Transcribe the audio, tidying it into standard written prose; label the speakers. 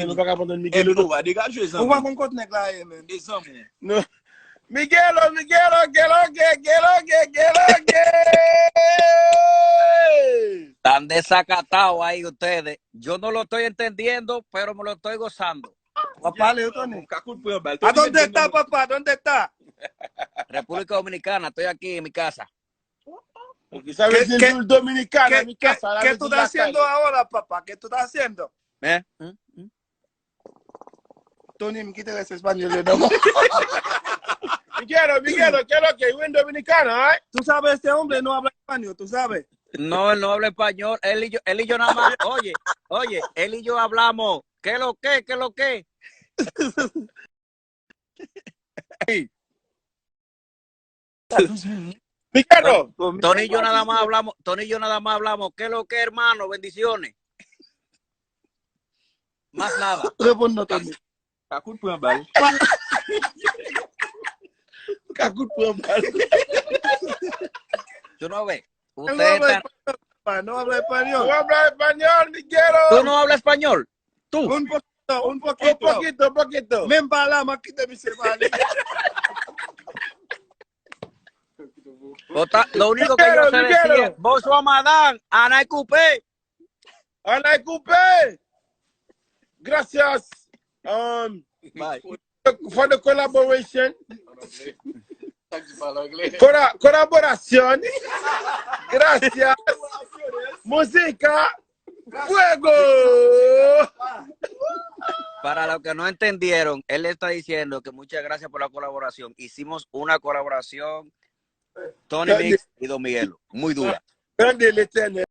Speaker 1: nous pas capable de
Speaker 2: Et
Speaker 1: Miguel.
Speaker 2: nous va dégager ça.
Speaker 3: On va qu'on continue là, man.
Speaker 2: Et ça,
Speaker 1: Non. Miguelo.
Speaker 4: Están desacatados ahí ustedes. Yo no lo estoy entendiendo, pero me lo estoy gozando.
Speaker 3: Papá, Leo, Tony.
Speaker 2: ¿A
Speaker 3: ¿A dónde está, papá? ¿Dónde está?
Speaker 4: República Dominicana, estoy aquí en mi casa.
Speaker 1: Porque sabes
Speaker 3: ¿Qué-
Speaker 1: el dominicano en mi
Speaker 3: ¿Qué
Speaker 1: casa.
Speaker 3: tú estás haciendo ahora, papá? ¿Qué tú estás haciendo? Tony, me quita ese español de nuevo.
Speaker 1: Miguelo, ¿qué es lo que? ¿Es dominicano, eh?
Speaker 3: Tú sabes, este hombre no habla español, tú sabes.
Speaker 4: No, él no habla español. Él y yo nada más. Oye, él y yo hablamos. ¿Qué es lo que? ¿Qué es lo que?
Speaker 1: Miguelo.
Speaker 4: Tony y yo nada más hablamos. ¿Qué es lo que, hermano? Bendiciones. Más nada.
Speaker 3: Responde, Tony.
Speaker 2: Cacoute pour un bal.
Speaker 1: Cacoute pour un bal.
Speaker 4: Tú no ves.
Speaker 3: No
Speaker 4: Usted
Speaker 3: habla
Speaker 4: está...
Speaker 3: español, papá, no habla español.
Speaker 1: No habla español, Miguelo.
Speaker 4: ¿Tú no hablas español? ¿Tú?
Speaker 3: Un poquito, un
Speaker 1: Un
Speaker 3: poquito.
Speaker 1: poquito.
Speaker 3: Me embala, más quita mi semana.
Speaker 4: Lo único que yo sé decir es Bonsoir Madame, Ana y Coupé.
Speaker 1: Ana Coupé. Gracias.
Speaker 4: Bye.
Speaker 1: For the collaboration. Colaboración. Gracias. Música. Fuego.
Speaker 4: Para los que no entendieron, él le está diciendo que muchas gracias por la colaboración. Hicimos una colaboración, Tony Mix y Don Miguelo, muy dura.
Speaker 1: Grande el Eterno.